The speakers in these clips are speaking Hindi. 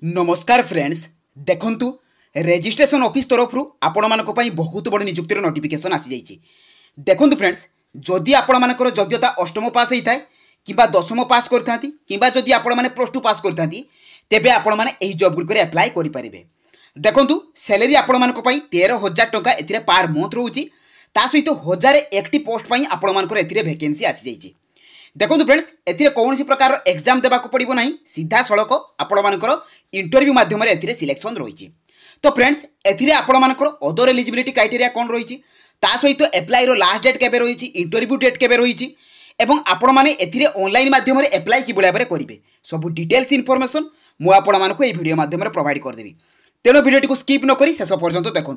नमस्कार फ्रेंड्स देखंतु रेजिस्ट्रेशन ऑफिस तरफ आपण मानक पई बहुत बड़ नियुक्तिर नोटिफिकेशन आसी जाइए। देखंतु फ्रेंड्स जदि आपण मानकर योग्यता अष्टम पास होता है कि दशम पास करता कि जदि आपण मैंने +2 पास करता तेबे आपण मैंने यही जॉब गुड़िक एप्लाय करेंगे। देखंतु सैलरी आपण मानक पई 13,000 टंका एथिरे पर मंथ रोची ता सहित 1001 पोस्ट पई आपण मानकर एथिरे वैकेंसी आसी जाइए। देखो फ्रेंड्स एथिरे कौन प्रकार एग्जाम देवाक पड़ो ना सीधा सड़क आपण मानकर इंटरव्यू माध्यम सिलेक्शन रही। तो फ्रेंड्स एथिरे आपण मानकर अदर एलिजिबिलिटी क्राइटेरिया कौन रही सहित एप्लाई लास्ट डेट केबे रही इंटरव्यू डेट केबे रही एवं आपण माने एथिरे ऑनलाइन माध्यम एप्लाई कि भाव में करेंगे सब डिटेल्स इनफॉरमेशन मु आपण मानक ए वीडियो माध्यम प्रोवाइड करदेवी। तेणु वीडियो को स्किप न करी शेष पर्यंत देखूँ।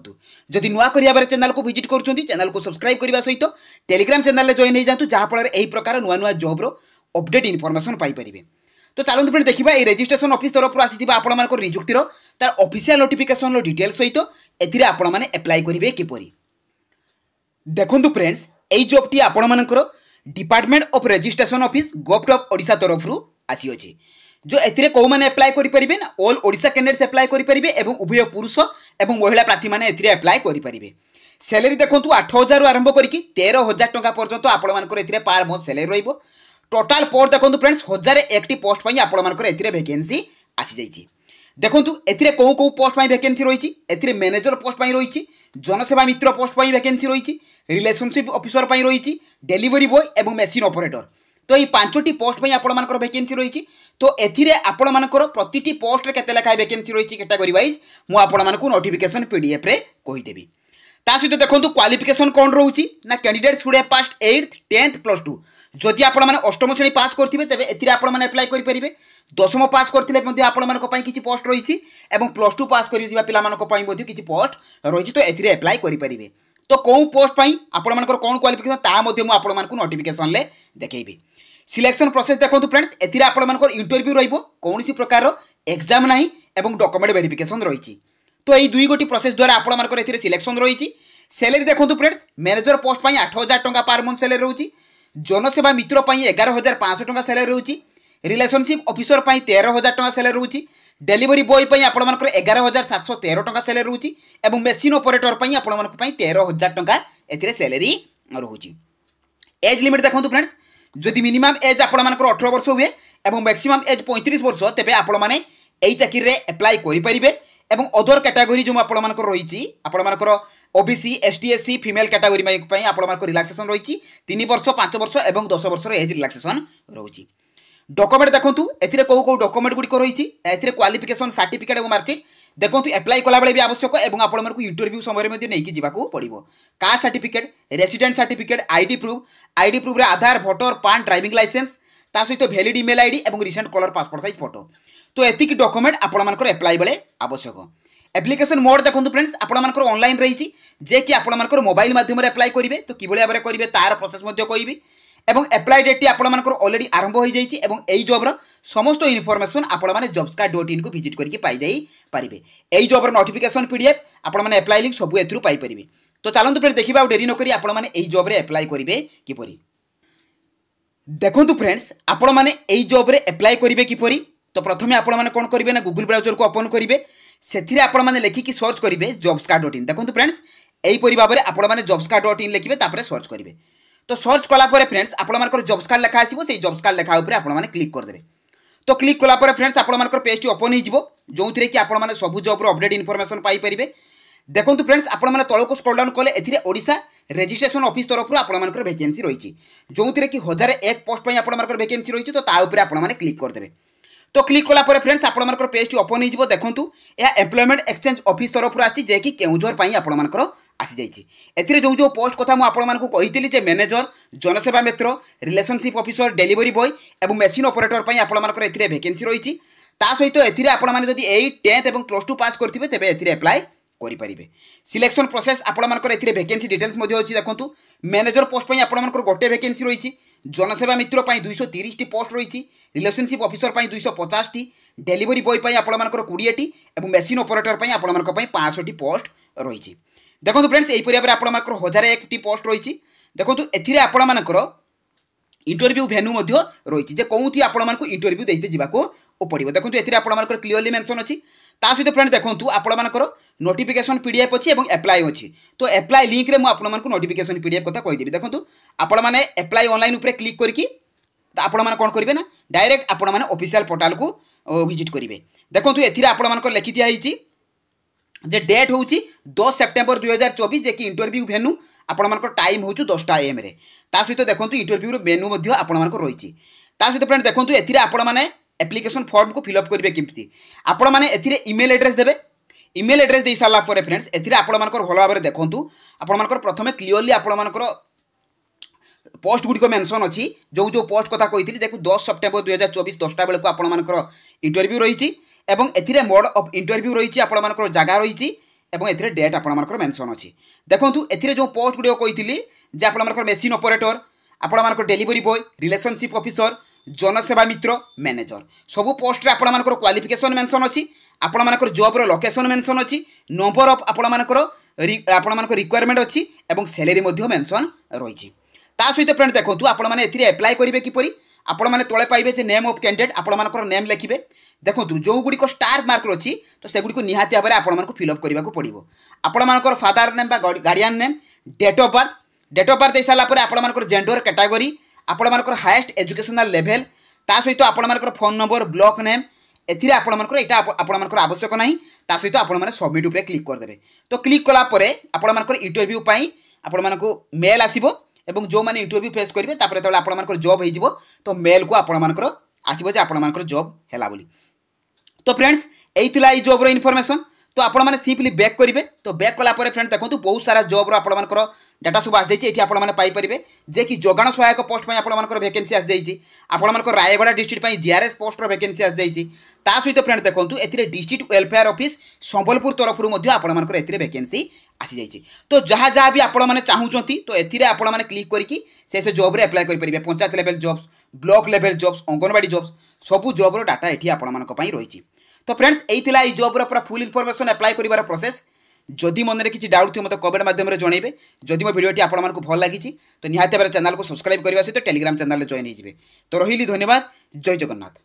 जदि नुआ कर चैनल को विजिट कर चैनल को सब्सक्राइब करने सहित टेलीग्राम चैनल जॉइन हो जातु जहाँफल यही प्रकार नुआ नुआ जॉब अपडेट इनफॉरमेशन पाइपर। तो चलते फ्रेंड देखा ये रजिस्ट्रेशन ऑफिस तरफ आसी आपर नियुक्तिर तार ऑफिशियल नोटिफिकेशन डिटेल्स सहित एथिरे आपण माने अप्लाई करेंगे किपरि। देखंतु फ्रेंड्स यही जॉबटी आपण मानकर department of registration office government of Odisha तरफ आसी अछि जो एथिरे कौ माने अप्लाई करि परिबे ना ऑल ओडिशा कैंडिडेट्स अप्लाई करि परिबे एवं उभय पुरुष एवं महिला प्रार्थी माने एथिरे अप्लाई करि परिबे। सैलरी देखंतु 8,000 आरंभ करिकि 13,000 टंका पर्यंत आपण मानकर एथिरे पर मंथ सैलरी रहइबो। टोटल पोस्ट देखंतु फ्रेंड्स 1001 पोस्ट पई आपण मानकर एथिरे वैकेंसी आसी जाइछि। देखंतु एथिरे कौ कौ पोस्ट पई वैकेंसी रहिछि एथिरे मैनेजर पोस्ट पई रहिछि जनसेवा मित्र पोस्ट पई वैकेंसी रहिछि रिलेशनशिप ऑफिसर पई रहिछि डेलीवरी बॉय एवं मशीन ऑपरेटर। तो ये 5टी पोस्ट पई आपण मानकर वैकेंसी रहिछि। तो एथिरे आपण मानकर प्रतिटी पोस्ट रे केते लेखा वैकेंसी रहिछि कैटेगरी वाइज मु आपण मानकु नोटिफिकेशन पीडीएफ रे कहि देबी। ता सहित देखंतु क्वालिफिकेशन कोन रहउछि ना candidate should have passed 8th 10th +2 जदि आपण माने अष्टम श्रेणी पास करथिबे तबे एथिरे आपण माने अप्लाई करि परिबे। दशम पास करथिले मध्ये आपण मानक पई किछि पोस्ट रहिछि एवं +2 पास करिथिबा पिला मानक पई मध्ये किछि पोस्ट रहिछि। तो एथिरे अप्लाई करि परिबे। तो कोन पोस्ट पई आपण मानकर कोन क्वालिफिकेशन ता मध्ये मु आपण मानकु नोटिफिकेशन ले देखैबी। सिलेक्शन प्रोसेस देखो फ्रेंड्स एथिरे आपण मानकर इंटरव्यू रहिबो कौन प्रकार एग्जाम नाही एवं डॉक्यूमेंट वेरिफिकेशन रही। तो यही दुई गोटी प्रोसेस द्वारा आपण मानकर एथिरे सिलेक्शन रही। सैलरी देखो फ्रेंड्स मैनेजर पोस्ट पई 8,000 टंका पर मंथ सैलरी रही जनसेवा मित्र पई 11,500 टंका सैलरी रही रिलेशनशिप ऑफिसर पई 13,000 टंका सैलरी रही डेलीवरी बॉय पई आपण मानकर 11,713 टंका सैलरी रही एवं मशीन ऑपरेटर पई आपण मानक पई 13,000 टंका एथिरे सैलरी रही। एज लिमिट देखो फ्रेंड्स जदि मिनिमम एज आपण मानकर 18 वर्ष हुए एवं मैक्सिमम एज 35 वर्ष तेबे आपण माने एई चाकरी रे अप्लाई करि परिबे। एवं अदर कैटेगरी जो आपण मानकर रहिछि आपण मानकर OBC ST SC female category पई आपण मानकर रिलैक्सेशन रहिछि 3 वर्ष 5 वर्ष एवं 10 वर्ष रे एज रिलैक्सेशन रहिछि। डॉक्यूमेंट देखंतु एथिरे को डॉक्यूमेंट गुडी को रहिछि एथिरे क्वालिफिकेशन सर्टिफिकेट एवं मार्कशीट देखंतु अप्लाई कला बेले भी आवश्यक एवं आपण मानकु इंटरव्यू समय मध्ये नै कि जिबाकू पड़िबो। Caste certificate resident certificate ID proof रे Aadhaar voter PAN driving licence ता सहित वैलिड ईमेल आईडी एवं recent colour passport size photo. तो एतिक डॉक्यूमेंट आपण मानकर अप्लाई बेले आवश्यक। एप्लिकेशन मोड देखंतु फ्रेंड्स आपण मानकर ऑनलाइन रहिछि जे कि आपण मानकर मोबाइल माध्यम रे अप्लाई करिवे। तो किबळे भाबरे करिवे तार प्रोसेस मध्ये कहबी एवं अप्लाई डेट आपण मानकर ऑलरेडी आरंभ हो जाइछि एवं एई जॉब रो समस्त इनफॉरमेशन आपण माने jobscard.in को विजिट करके पाई जाई परिबे। एई जॉब रो नोटिफिकेशन पीडीएफ आपण माने अप्लाई लिंक सब एथरु पाई परिबे। तो चलंतु फिर देखिबा डेरी न करी आपण माने एई जॉब रे अप्लाई करिवे किपरि। देखंतु फ्रेंड्स आपण माने एई जॉब रे अप्लाई करिवे किपरि। तो प्रथमे आपण माने कोन करिवे ना गूगल ब्राउजर को ओपन करिवे सेथिरे आपण माने लेखि कि सर्च करिवे jobscard.in। देखंतु फ्रेंड्स एई परि भाबरे आपण माने jobscard.in लिखिबे तापरे सर्च करिवे। तो सर्च कला परे फ्रेंड्स आपण मानकर जॉब्सकार्ड लेखा आसीबो सेई जॉब्सकार्ड लेखा ऊपर आपण माने क्लिक कर देबे। तो क्लिक कला परे फ्रेंड्स आपण मानकर पेज टी ओपन हो जिवो जोंथिरे कि आपण माने सब जॉब रो अपडेट इनफॉरमेशन पाई परिबे। देखंतु फ्रेंड्स आपण माने तळको स्क्रॉल डाउन कले एथिरे ओडिशा रजिस्ट्रेशन ऑफिस तरफ आपण मानकर वैकेंसी रहिछि जोंथिरे कि 1001 पोस्ट पई आपण मानकर वैकेंसी रहिछि। तो ता ऊपर आपण माने क्लिक कर देबे। तो क्लिक कला परे फ्रेंड्स आपण मानकर पेज टी ओपन हो जिवो। देखंतु या एम्प्लॉयमेंट एक्सचेंज ऑफिस तरफ आसी जे कि केउझर पई आपण मानकर आसी जाइछि। एथिरे जो पोस्ट कथा मु आपण मानकु कहितली जे मैनेजर जनसेवा मित्र रिलेशनशिप ऑफिसर डेलीवरी बॉय एवं मशीन ऑपरेटर पई आपण मानकर एथिरे वैकेंसी रहिछि। ता सहित एथिरे आपण माने जदि 8th 10th एवं +2 पास करथिबे तेबे एथिरे अप्लाई करि परिबे। सिलेक्शन प्रोसेस आपण मानकर एथिरे वैकेंसी डिटेल्स मध्ये अछि। देखंतु मैनेजर पोस्ट पई आपण मानकर गोटे वैकेंसी रहिछि जनसेवा मित्र पई 230 टी पोस्ट रहिछि रिलेशनशिप ऑफिसर पई 250 टी डेलीवरी बॉय पई आपण मानकर 20 टी एवं मशीन ऑपरेटर पई आपण मानकर पई 500 टी पोस्ट रहिछि। देखो फ्रेंड्स यही पर आपण मानकर 1001 टी पोस्ट रही। देखो एथिरे आपण मानकर इंटरव्यू भेन्यू रही जे कौन आपण मानक इंटरव्यू देते जावाको पड़ो। देखो ये आपर क्लीयरली मेंशन अच्छी ता सहित फ्रेंड देखो आपर नोटिफिकेशन पीडीएफ अच्छी और एप्लाई अच्छी। तो एप्लाई लिंक रे मुझे नोटिफिकेशन पीडीएफ कथा कहीदेवी। देखो आपण मैंने एप्लाई ऑनलाइन उपर क्लिक करके आपण मैंने कौन करेंगे ना डायरेक्ट आपण मैंने ऑफिशियल पोर्टाल को विजिट करेंगे। देखो ये आपण लिखी दिखाई जे डेट हूँ 10 सेप्टेम्बर 2024 जे कि इंटरव्यू भेन्यू आपर टाइम हूँ 10टा AM रे। ता सहित देखो इंटरव्यू मेनू आपण रही। ता सहित फ्रेंड देखो ये आपण मैंने एप्लिकेशन फॉर्म को फिलअप करेंगे केमती आपण मैंने इमेल एड्रेस देवे। इमेल एड्रेस दे सारा पर फ्रेंड्स एथिरे आपणमानकर भल भाव देखु आपणमानकर प्रथमे क्लीयरली आपणमानकर पोस्ट गुड़िक मेंशन अच्छी जो जो पोस्ट कथा कही देखो 10 सेप्टेम्बर 2024 10टा बेलू आपणमानकर इंटरव्यू रही एवं एथिरे मोड ऑफ इंटरव्यू रही आपणमानकर जगह रही एवं एथिरे डेट आपणमानकर मेंशन अच्छी। देखो एथिरे जो पोस्ट गुड़िक कही जे आपणमानकर मेसीन ऑपरेटर आपणमानकर डेलीवरी बॉय रिलेशनशिप ऑफिसर जनसेवा मित्र मैनेजर सबू पोस्ट रे आपणमानकर क्वालिफिकेशन मेंशन अच्छी आपणमानकर जॉब रो लोकेशन मेंशन अच्छी नंबर ऑफ आपणमानकर रिक्वायरमेंट अच्छी एवं सैलरी मेंशन रही। ता सहित फ्रेंड देखो आपण मैंने एप्लाई करेंगे किपरि आपण मैंने तले पाइबे जे नेम ऑफ कैंडिडेट आपणमानकर नेम लिखिबे। देखो जो गुड़िक स्टार मार्क अच्छी तो से गुड़िक निहाती भाव में आपको फिलअप करने को पड़ो। आपणमानकर father name guardian name date of birth दे सारापर आपणमानकर जेंडर कैटेगरी आपणमानकर हाईएस्ट एजुकेशनल लेवल ता सहित आपणमानकर फोन नंबर ब्लॉक नेम एथिरे आपणमानकर एटा आपणमानकर आवश्यक नहीं। ता सहित आपण मैंने सबमिट उपर क्लिक करदे। तो क्लिक कलापर आपणमानकर इंटरव्यू पाई आपणमानकर मेल आसीबो एवं जो मैंने इंटरव्यू फेस करेंगे तापर जो आपणमानकर जॉब हो तो मेल को आपणमानकर आसीबो जे आपणमानकर जॉब हैला बोली। तो फ्रेंड्स यही जॉब रो इनफॉरमेशन। तो आपण मैंने सिंपली बैक करेंगे। तो बैक कलापर फ्रेंड देखो बहुत सारा जॉब रो आपणमानकर डाटा सब आसी जाइए आपण मैंने पाइपर जे कि जोगाण सहायक पोस्ट आपणमानकर वैकेंसी आसी जाइए आपणमानकर रायगड़ा डिस्ट्रिक्ट जीआरएस पोस्ट रो वैकेंसी आसी जाइए। ता सहित फ्रेंड देखो एथिरे डिस्ट्रिक्ट वेलफेयर ऑफिस संबलपुर तरफ आपणमानकर एथिरे वैकेंसी आसी जाइए। तो जहाँ जहाँ भी आपण मैंने चाहूँगी तो एथिरे आपण मैंने क्लिक करके से जॉब रे अप्लाई करेंगे। Panchayat level jobs block level jobs anganwadi jobs सबू जॉब रो डाटा ये आपण रही। तो फ्रेंड्स यही जॉब रो पूरा फुल इनफॉरमेशन अप्लाई कर प्रोसेस। जदि मन में किसी डाउट थी मतलब कमेंट माध्यम जनइबे। जदि मो वीडियोटी आपको भल लगी तो निहाती भाव चैनल को सब्सक्राइब करने सहित टेलीग्राम चैनल जॉइन हो। तो रही धन्यवाद। जय जगन्नाथ।